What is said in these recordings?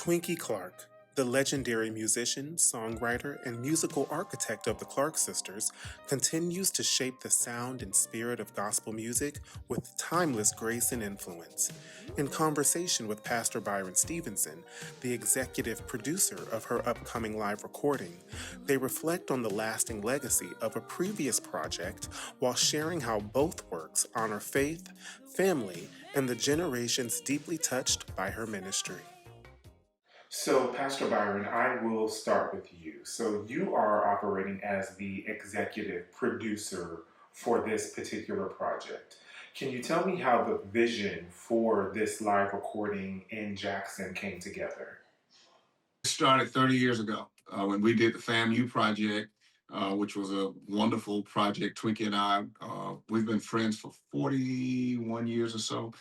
Twinkie Clark, the legendary musician, songwriter, and musical architect of the Clark sisters, continues to shape the sound and spirit of gospel music with timeless grace and influence. In conversation with Pastor Byron Stevenson, the executive producer of her upcoming live recording, they reflect on the lasting legacy of a previous project while sharing how both works honor faith, family, and the generations deeply touched by her ministry. So, Pastor Byron, I will start with you. So, you are operating as the executive producer for this particular project. Can you tell me how the vision for this live recording in Jackson came together? It started 30 years ago when we did the FAMU project, which was a wonderful project. Twinkie and I, we've been friends for 41 years or so,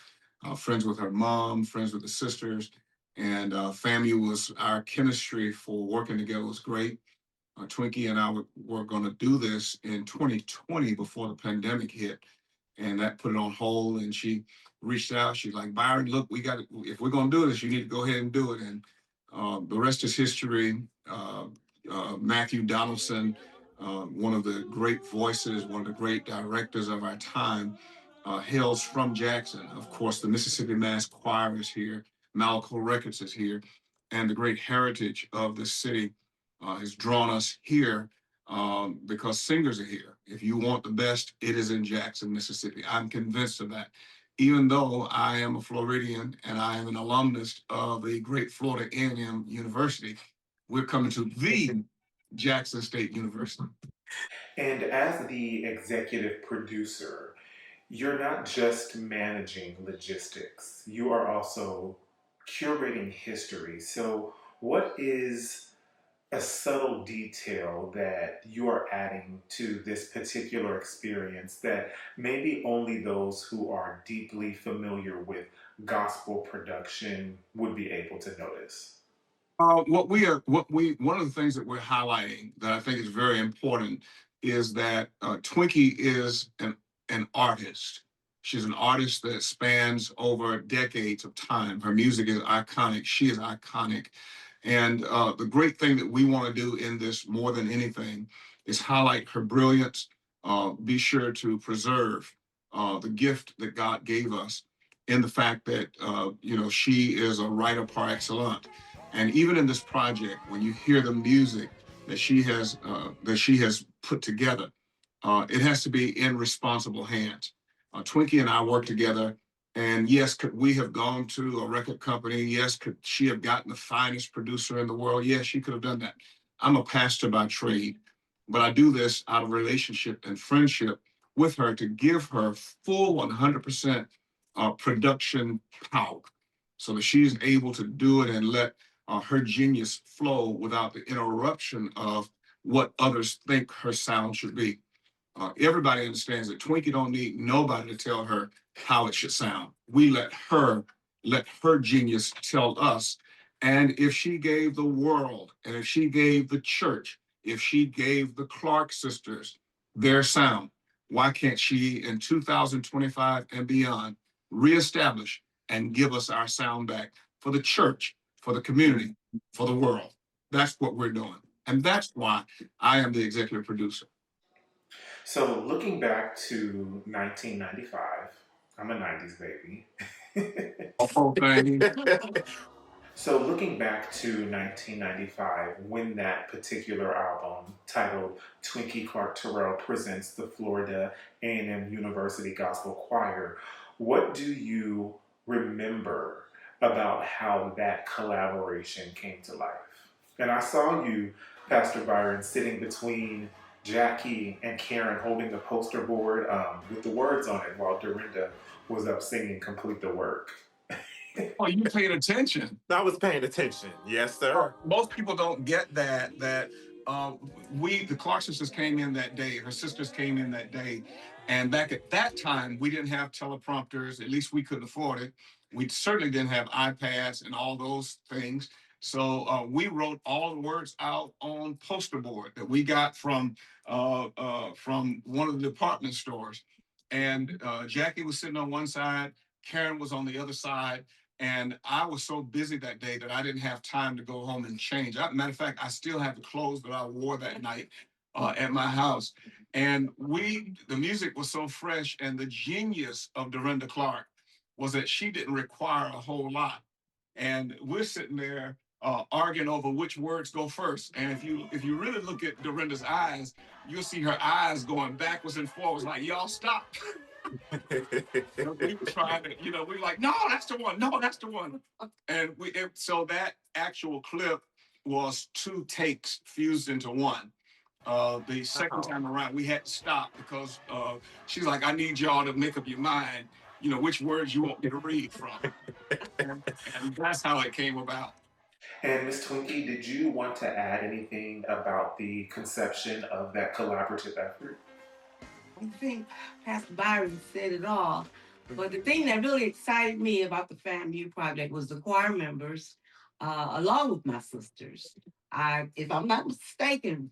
friends with her mom, friends with the sisters. And FAMU was our chemistry for working together was great. Twinkie and I were going to do this in 2020 before the pandemic hit, and that put it on hold. And she reached out. She's like, Byron, look, we got if we're going to do this, you need to go ahead and do it. And the rest is history. Matthew Donaldson, one of the great voices, one of the great directors of our time, hails from Jackson. Of course, the Mississippi Mass Choir is here. Malco Records is here. And the great heritage of the city has drawn us here because singers are here. If you want the best, it is in Jackson, Mississippi. I'm convinced of that. Even though I am a Floridian and I am an alumnus of the great Florida A&M University, we're coming to the Jackson State University. And as the executive producer, you're not just managing logistics, you are also curating history. So, what is a subtle detail that you are adding to this particular experience that maybe only those who are deeply familiar with gospel production would be able to notice? One of the things that we're highlighting that I think is very important is that Twinkie is an artist. She's an artist that spans over decades of time. Her music is iconic. She is iconic. And the great thing that we want to do in this more than anything is highlight her brilliance, be sure to preserve the gift that God gave us in the fact that, she is a writer par excellence. And even in this project, when you hear the music that she has put together, it has to be in responsible hands. Twinkie and I work together, and yes, could we have gone to a record company? Yes, could she have gotten the finest producer in the world? Yes, she could have done that. I'm a pastor by trade, but I do this out of relationship and friendship with her to give her full 100% production power so that she's able to do it and let her genius flow without the interruption of what others think her sound should be. Everybody understands that Twinkie don't need nobody to tell her how it should sound. We let her genius tell us. And if she gave the world, and if she gave the church, if she gave the Clark sisters their sound, why can't she in 2025 and beyond reestablish and give us our sound back for the church, for the community, for the world? That's what we're doing. And that's why I am the executive producer. So, looking back to 1995, I'm a 90s baby. Oh, thank So, looking back to 1995, when that particular album titled Twinkie Clark Terrell presents the Florida A&M University Gospel Choir, what do you remember about how that collaboration came to life? And I saw you, Pastor Byron, sitting between Jackie and Karen holding the poster board with the words on it while Dorinda was up singing Complete the Work. Oh, you paid attention. I was paying attention. Yes, sir. Most people don't get that uh, the Clark sisters came in that day. Her sisters came in that day, and back at that time, we didn't have teleprompters. At least we couldn't afford it. We certainly didn't have iPads and all those things. So we wrote all the words out on poster board that we got from one of the department stores. And Jackie was sitting on one side, Karen was on the other side, And I was so busy that day that I didn't have time to go home and change. Matter of fact, I still have the clothes that I wore that night at my house. And the music was so fresh, and the genius of Dorinda Clark was that she didn't require a whole lot. And we're sitting there arguing over which words go first. And if you really look at Dorinda's eyes, you'll see her eyes going backwards and forwards, like, y'all stop. We were trying to, we were like, no, that's the one. No, that's the one. And so that actual clip was 2 takes fused into one. The second time around, we had to stop because she's like, I need y'all to make up your mind, which words you want me to read from. and that's how it came about. And Miss Twinkie, did you want to add anything about the conception of that collaborative effort? I think Pastor Byron said it all. But the thing that really excited me about the FAMU project was the choir members, along with my sisters. If I'm not mistaken,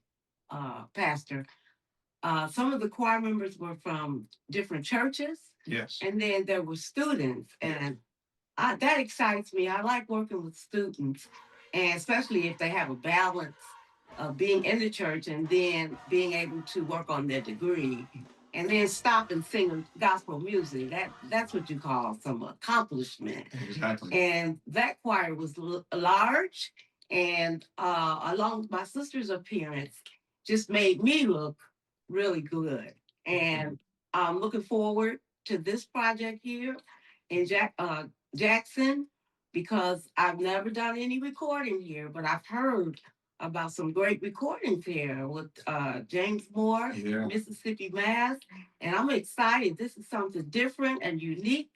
Pastor, some of the choir members were from different churches. Yes. And then there were students. And that excites me. I like working with students, and especially if they have a balance of being in the church and then being able to work on their degree and then stop and sing gospel music. That's what you call some accomplishment. Exactly. And that choir was large, and along with my sister's appearance, just made me look really good. And I'm looking forward to this project here in Jackson, because I've never done any recording here, but I've heard about some great recordings here with James Moore, Yeah. Mississippi Mass, and I'm excited. This is something different and unique,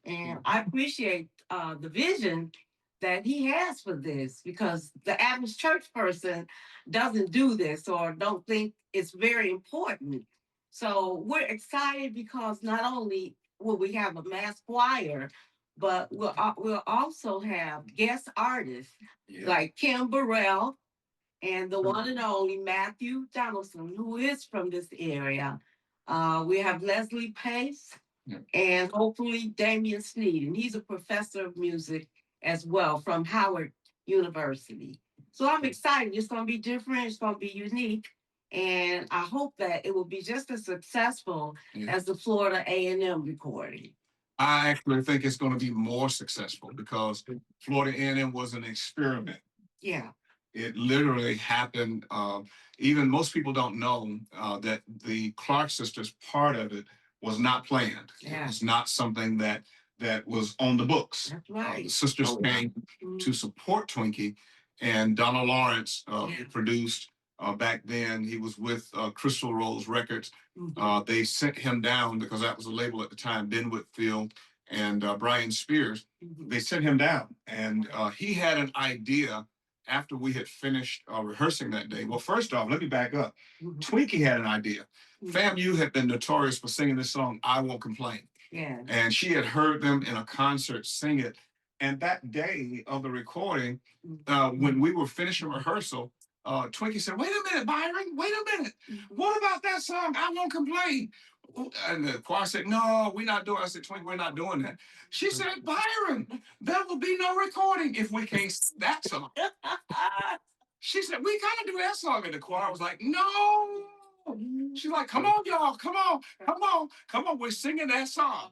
and I appreciate the vision that he has for this, because the average church person doesn't do this or don't think it's very important. So we're excited because not only will we have a mass choir, but we'll also have guest artists like Kim Burrell and the one and only Matthew Donaldson, who is from this area. We have Leslie Pace and hopefully Damian Sneed, and he's a professor of music as well from Howard University. So I'm excited. It's going to be different. It's going to be unique. And I hope that it will be just as successful as the Florida A&M recording. I actually think it's going to be more successful because Florida A&M was an experiment. Yeah. It literally happened. Even most people don't know that the Clark sisters part of it was not planned. Yeah. It was not something that was on the books. That's right. The sisters came to support Twinkie, and Donald Lawrence produced back then. He was with Crystal Rose Records. They sent him down because that was a label at the time, Ben Whitfield and Brian Spears. They sent him down, and he had an idea after we had finished rehearsing that day. Well, first off, let me back up. Twinkie had an idea. FAMU had been notorious for singing this song, I Won't Complain. Yeah. And she had heard them in a concert sing it. And that day of the recording, when we were finishing rehearsal, Twinkie said, wait a minute, Byron, wait a minute. What about that song, I Won't Complain? And the choir said, no, we're not doing it. I said, Twinkie, we're not doing that. She said, Byron, there will be no recording if we can't sing that song. She said, we got to do that song. And the choir was like, no. She's like, come on, y'all, come on, we're singing that song.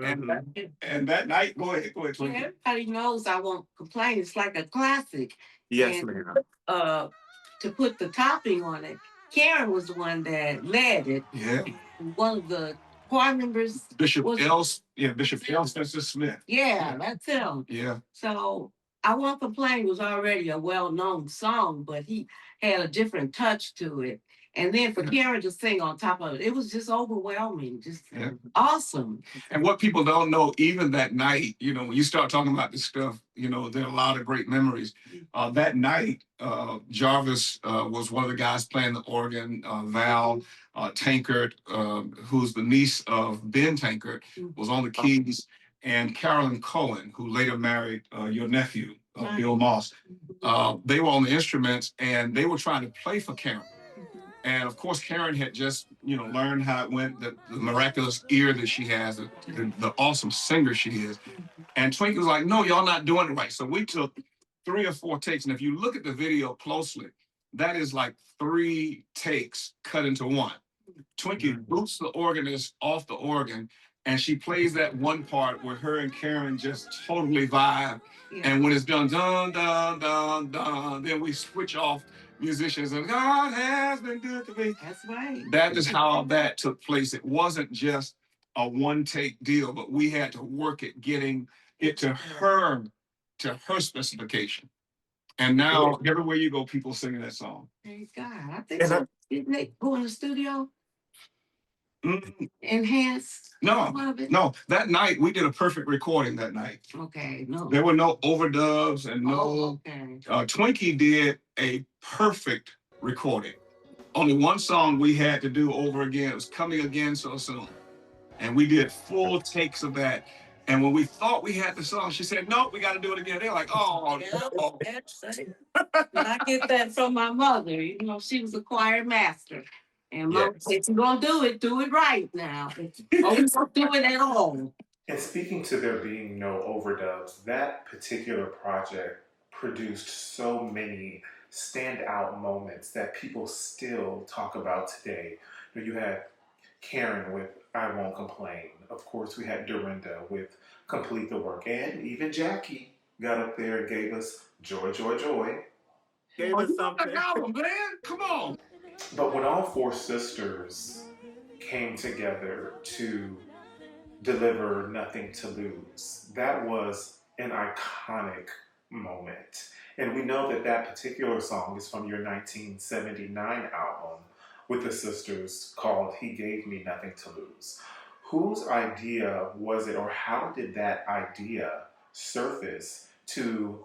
And that night, go ahead, Twinkie. Yeah, everybody knows I Won't Complain. It's like a classic. Yes, and, ma'am. To put the topping on it, Karen was the one that led it. Yeah. One of the choir members, Bishop L. Spencer Smith. Yeah, that's him. Yeah. So I Won't Complain was already a well-known song, but he had a different touch to it. And then for Karen to sing on top of it, it was just overwhelming, just awesome. And what people don't know, even that night, when you start talking about this stuff, there are a lot of great memories. That night, Jarvis was one of the guys playing the organ. Val Tankard, who's the niece of Ben Tankard, was on the keys. And Carolyn Cohen, who later married your nephew, Bill Moss. They were on the instruments, and they were trying to play for Karen. And of course, Karen had just, learned how it went, the miraculous ear that she has, the awesome singer she is. And Twinkie was like, no, y'all not doing it right. So we took 3 or 4 takes. And if you look at the video closely, that is like 3 takes cut into one. Twinkie boots the organist off the organ, and she plays that one part where her and Karen just totally vibe. Yeah. And when it's done, dun, dun, dun, dun, then we switch off musicians and God has been good to me. That's right. That is how that took place. It wasn't just a one-take deal, but we had to work at getting it to her specification. And now everywhere you go, people singing that song. Praise God. I think so. Didn't they go in the studio? Enhance? No. That night, we did a perfect recording that night. Okay, no. There were no overdubs and no... Twinkie did a perfect recording. Only one song we had to do over again. It was Coming Again So Soon. And we did full takes of that. And when we thought we had the song, she said, no, we got to do it again. They're like, oh, no. I get that from my mother. You know, she was a choir master. And Mom said, if you're going to do it right now. Or we don't do it at all. And speaking to there being no overdubs, that particular project produced so many standout moments that people still talk about today. You had Karen with I Won't Complain. Of course, we had Dorinda with Complete the Work. And even Jackie got up there and gave us Joy, Joy, Joy. Gave us something. Album, man. Come on. But when all 4 sisters came together to deliver Nothing to Lose, that was an iconic moment. And we know that that particular song is from your 1979 album with the sisters called He Gave Me Nothing to Lose. Whose idea was it, or how did that idea surface to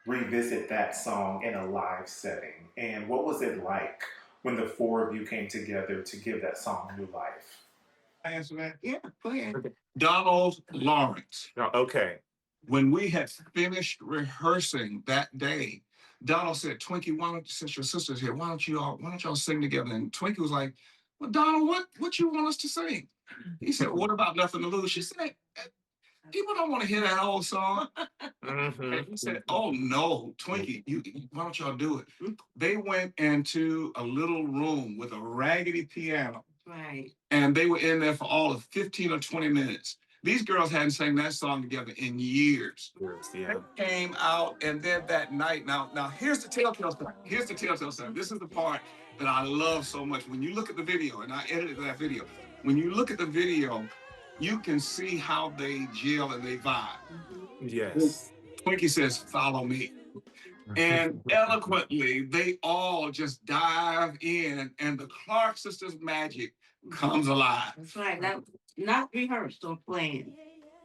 revisit that song in a live setting? And what was it like when the 4 of you came together to give that song new life? Can I answer that? Yeah, go ahead. Okay. Donald Lawrence. Oh, okay. When we had finished rehearsing that day, Donald said, Twinkie, why don't, since your sister's here, why don't y'all sing together? And Twinkie was like, well, Donald, what you want us to sing? He said, what about Nothing to Lose? She said, people don't want to hear that old song. And he said, oh no, Twinkie, why don't y'all do it? They went into a little room with a raggedy piano. Right. And they were in there for all of 15 or 20 minutes. These girls hadn't sang that song together in years. Yeah. They came out, and then that night, now here's the telltale story. Here's the telltale story. This is the part that I love so much. When you look at the video, and I edited that video, when you look at the video, you can see how they gel and they vibe. Yes. Twinkie says, follow me. And eloquently, they all just dive in, and the Clark sisters' magic comes alive. That's right. Not rehearsed or planned.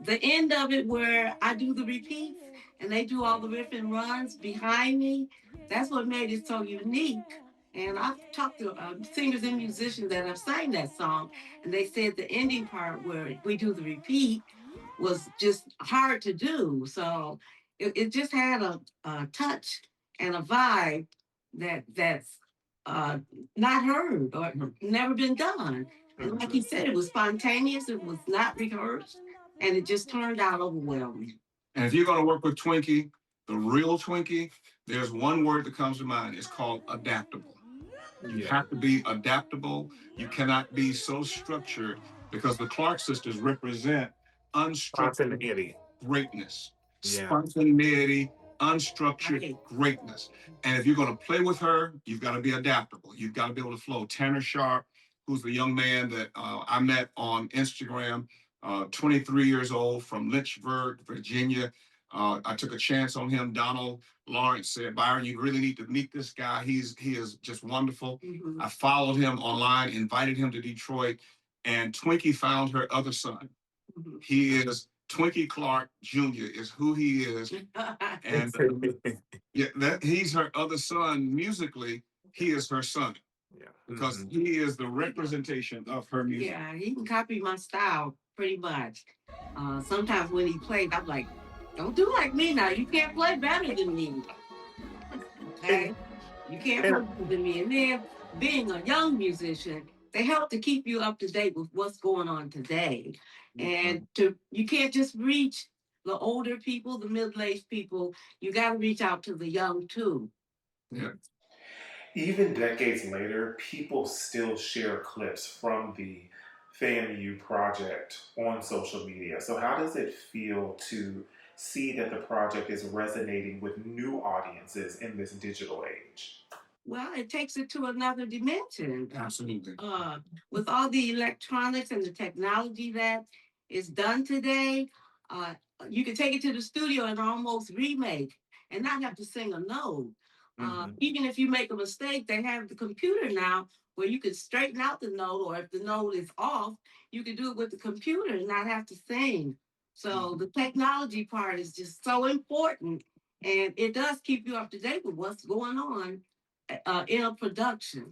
The end of it where I do the repeats and they do all the riff and runs behind me, that's what made it so unique. And I've talked to singers and musicians that have sang that song, and they said the ending part where we do the repeat was just hard to do. So it just had a touch and a vibe that's not heard or never been done. And like you said, it was spontaneous, it was not rehearsed, and it just turned out overwhelming. And if you're going to work with Twinkie, the real Twinkie, there's one word that comes to mind. It's called adaptable. You have to be adaptable. You cannot be so structured, because the Clark sisters represent unstructured greatness. Spontaneity, unstructured greatness. And if you're going to play with her, you've got to be adaptable. You've got to be able to flow. Tanner Sharp, who's the young man that I met on Instagram, 23 years old, from Lynchburg, Virginia. I took a chance on him. Donald Lawrence said, Byron, you really need to meet this guy. He is just wonderful. I followed him online, invited him to Detroit, and Twinkie found her other son. He is Twinkie Clark Jr. is who he is. And he's her other son. Musically, he is her son. Because he is the representation of her music. Yeah, he can copy my style pretty much. Sometimes when he played, I'm like, don't do like me now. You can't play better than me. Okay? You can't play better than me. And then being a young musician, they help to keep you up to date with what's going on today. And you can't just reach the older people, the middle-aged people. You got to reach out to the young too. Yeah. Even decades later, people still share clips from the FAMU project on social media. So, how does it feel to see that the project is resonating with new audiences in this digital age? Well, it takes it to another dimension. Absolutely. With all the electronics and the technology that is done today, uh, you can take it to the studio and almost remake and not have to sing a note. Even if you make a mistake, they have the computer now where you can straighten out the note, or if the note is off, you can do it with the computer and not have to sing. So the technology part is just so important, and it does keep you up to date with what's going on in a production.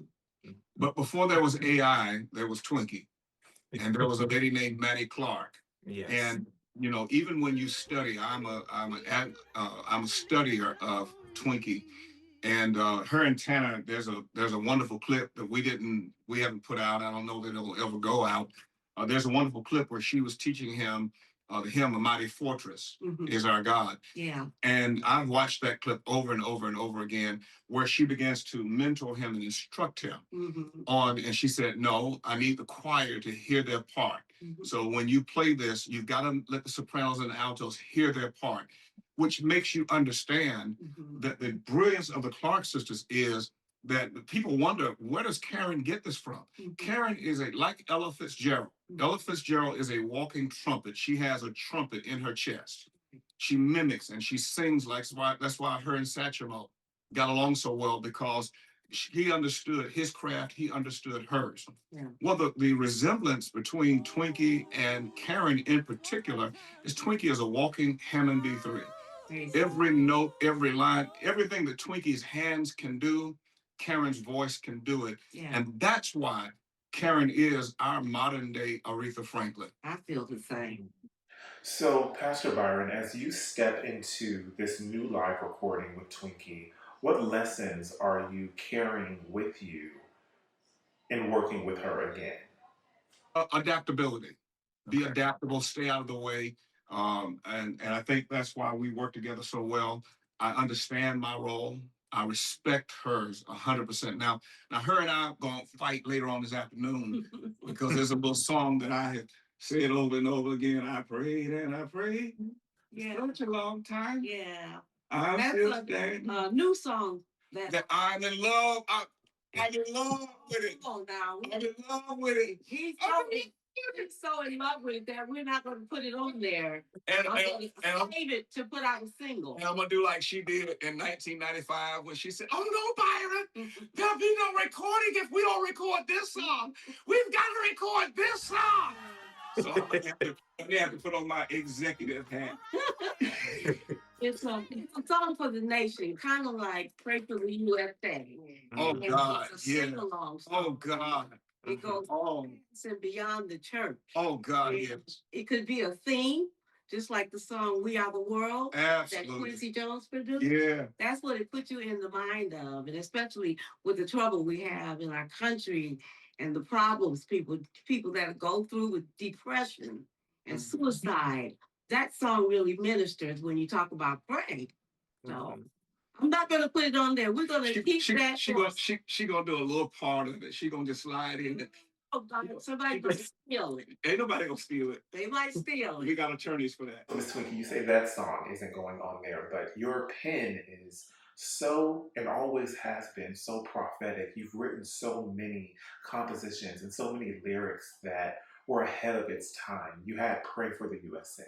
But before there was AI, there was Twinkie, and there was a lady named Maddie Clark. Yes. And you know, even when you study, I'm a studier of Twinkie, and her and Tanner, there's a wonderful clip that we haven't put out. I don't know that it'll ever go out. There's a wonderful clip where she was teaching him the hymn "A Mighty Fortress Is Our God." Yeah. And I've watched that clip over and over and over again, where she begins to mentor him and instruct him on. And she said, "No, I need the choir to hear their part. So when you play this, you've got to let the sopranos and the altos hear their part," which makes you understand that the brilliance of the Clark sisters is that people wonder, where does Karen get this from? Karen is like Ella Fitzgerald. Ella Fitzgerald is a walking trumpet. She has a trumpet in her chest. She mimics and she sings like, that's why her and Satchmo got along so well, because he understood his craft, he understood hers. Yeah. Well, the resemblance between Twinkie and Karen in particular is Twinkie is a walking Hammond B3. Every note, every line, everything that Twinkie's hands can do, Karen's voice can do it. Yeah. And that's why Karen is our modern day Aretha Franklin. I feel the same. So, Pastor Byron, as you step into this new live recording with Twinkie, what lessons are you carrying with you in working with her again? Adaptability. Be adaptable, stay out of the way. And I think that's why we work together so well. I understand my role. I respect hers 100%. Now her and I are going to fight later on this afternoon because there's a little song that I have said over and over again. I prayed and I prayed. Yeah. Such a long time. Yeah. I'm That's still standing. a new song that I'm in love. I'm in love with it. Oh, now I'm in love with it. He's so in love with it that we're not going to put it on there. And I'm going to save it to put out a single. And I'm going to do like she did in 1995 when she said, "Oh no, Byron, there'll be no recording if we don't record this song. We've got to record this song." So I'm going to have to put on my executive hat. It's a song for the nation, kind of like Pray for the USA. Oh, And God. it's a sing-along song. Oh, God. It goes and beyond the church. Oh, God, and yes. It could be a theme, just like the song "We Are the World" Absolutely. that Quincy Jones produced. Yeah. That's what it puts you in the mind of, and especially with the trouble we have in our country and the problems people that go through with depression and suicide. That song really ministers when you talk about pray. So I'm not gonna put it on there. We're gonna keep that. She gonna do a little part of it. She gonna just slide in it. Oh God, somebody gonna steal it. Ain't nobody gonna steal it. They might steal it. We got attorneys for that. Miss Twinkie, you say that song isn't going on there, but your pen is so, and always has been, so prophetic. You've written so many compositions and so many lyrics that were ahead of its time. You had Pray for the USA.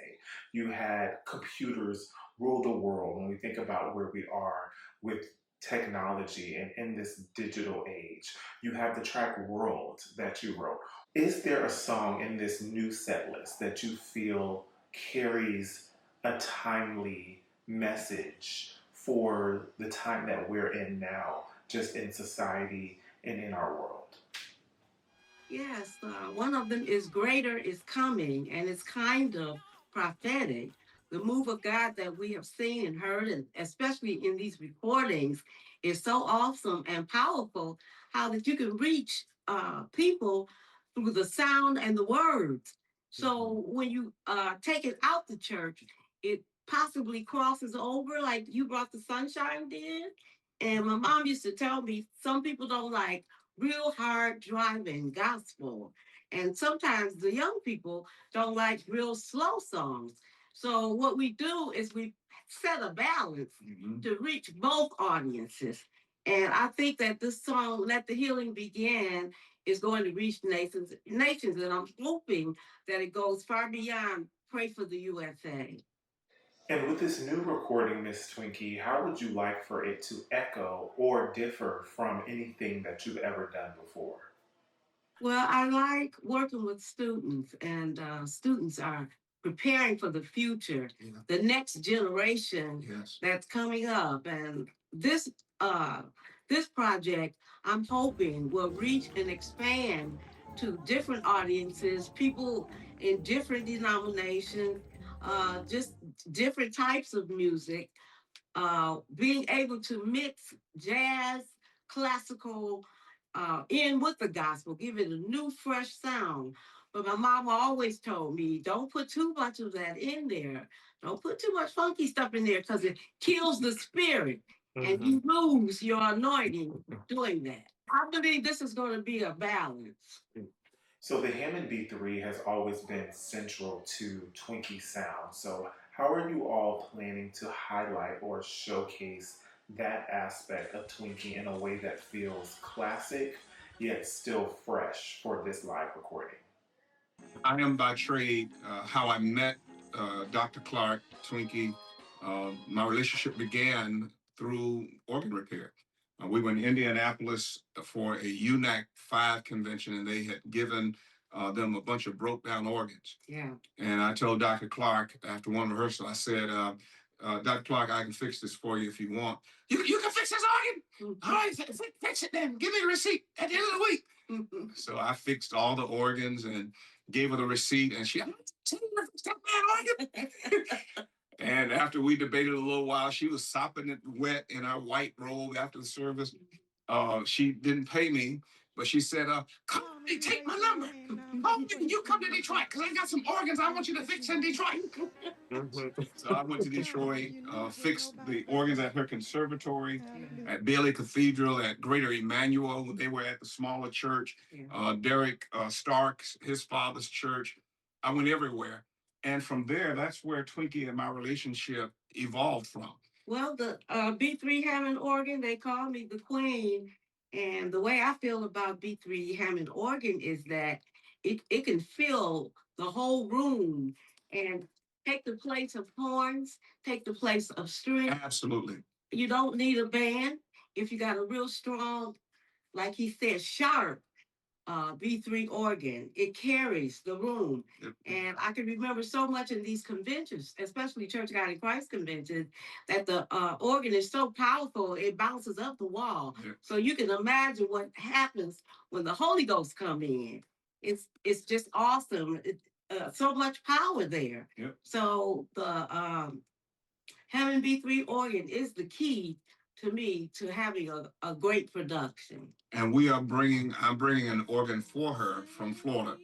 You had Computers Rule the World. When we think about where we are with technology and in this digital age, you have the track World that you wrote. Is there a song in this new set list that you feel carries a timely message for the time that we're in now, just in society and in our world? Yes, one of them is Greater is Coming, and it's kind of prophetic. The move of God that we have seen and heard, and especially in these recordings, is so awesome and powerful. How that you can reach people through the sound and the words. So when you take it out the church, it possibly crosses over, like You Brought the Sunshine did. And my mom used to tell me some people don't like real hard driving gospel. And sometimes the young people don't like real slow songs. So what we do is we set a balance to reach both audiences. And I think that this song, Let the Healing Begin, is going to reach nations, and I'm hoping that it goes far beyond Pray for the USA. And with this new recording, Miss Twinkie, how would you like for it to echo or differ from anything that you've ever done before? Well, I like working with students, and students are preparing for the future, the next generation that's coming up. And uh, this project, I'm hoping, will reach and expand to different audiences, people in different denominations, just different types of music, being able to mix jazz, classical, in with the gospel, give it a new, fresh sound. But my mama always told me, don't put too much of that in there. Don't put too much funky stuff in there because it kills the spirit and you lose your anointing doing that. I believe this is going to be a balance. So the Hammond B3 has always been central to Twinkie sound. So how are you all planning to highlight or showcase that aspect of Twinkie in a way that feels classic yet still fresh for this live recording? I am by trade. How I met Dr. Clark, Twinkie, my relationship began through organ repair. We were in Indianapolis for a UNAC 5 convention, and they had given them a bunch of broke down organs. Yeah. And I told Dr. Clark after one rehearsal, I said, Dr. Clark, I can fix this for you if you want. You can fix this organ? All right, fix it then. Give me the receipt at the end of the week. So I fixed all the organs and gave her the receipt, and she, I'm not telling you to fix that bad organ. And after we debated a little while, she was sopping it wet in our white robe after the service. She didn't pay me, but she said, call me, take my number. Call me when you come to Detroit, because I got some organs I want you to fix in Detroit. So I went to Detroit, fixed the organs at her conservatory, at Bailey Cathedral, at Greater Emmanuel, when they were at the smaller church. Derek Starks, his father's church. I went everywhere. And from there, that's where Twinkie and my relationship evolved from. Well, the B3 Hammond organ, they call me the queen. And the way I feel about B3 Hammond organ is that it can fill the whole room and take the place of horns, take the place of string. Absolutely. You don't need a band if you got a real strong, like he said, sharp B3 organ. It carries the room. Yep. And I can remember so much in these conventions, especially Church of God in Christ conventions, that the organ is so powerful, it bounces up the wall. Yep. So you can imagine what happens when the Holy Ghost come in. It's just awesome. So much power there. Yep. So the Hammond B3 organ is the key to me to having a great production. And I'm bringing an organ for her from Florida.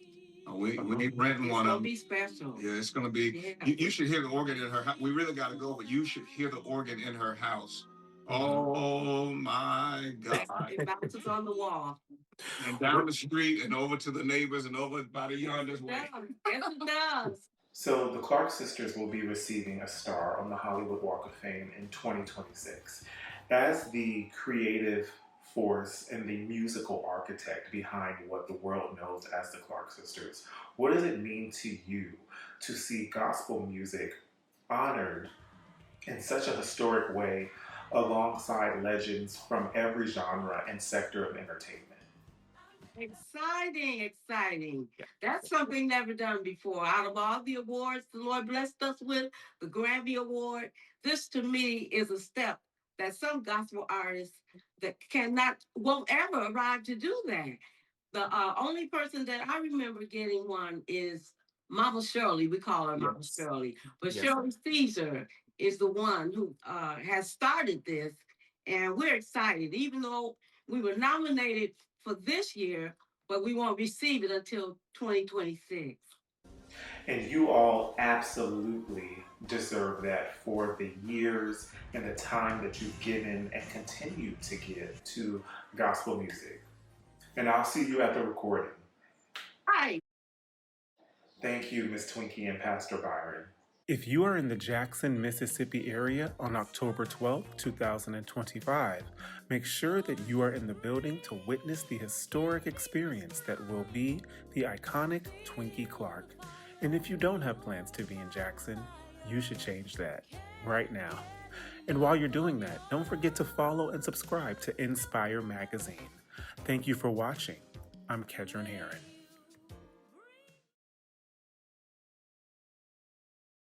We ain't renting one of them. It's gonna be special. Yeah, it's gonna be. Yeah. You should hear the organ in her house. We really got to go, but you should hear the organ in her house. Oh my God! It bounces on the wall. And down the street and over to the neighbors and over by the yonder's way. Yes, it does. So the Clark sisters will be receiving a star on the Hollywood Walk of Fame in 2026. As the creative force and the musical architect behind what the world knows as the Clark sisters, what does it mean to you to see gospel music honored in such a historic way alongside legends from every genre and sector of entertainment? Exciting. That's something never done before. Out of all the awards the Lord blessed us with, the Grammy Award, this to me is a step that some gospel artists that won't ever arrive to do that. The only person that I remember getting one is Mama Shirley. We call her Mama Shirley. But Shirley Caesar is the one who has started this. And we're excited, even though we were nominated for this year, but we won't receive it until 2026. And you all absolutely deserve that for the years and the time that you've given and continue to give to gospel music. And I'll see you at the recording. Hi. Thank you, Miss Twinkie and Pastor Byron. If you are in the Jackson, Mississippi area on October 12, 2025, make sure that you are in the building to witness the historic experience that will be the iconic Twinkie Clark. And if you don't have plans to be in Jackson, you should change that right now. And while you're doing that, don't forget to follow and subscribe to ENSPIRE magazine. Thank you for watching. I'm Kedrin Herron.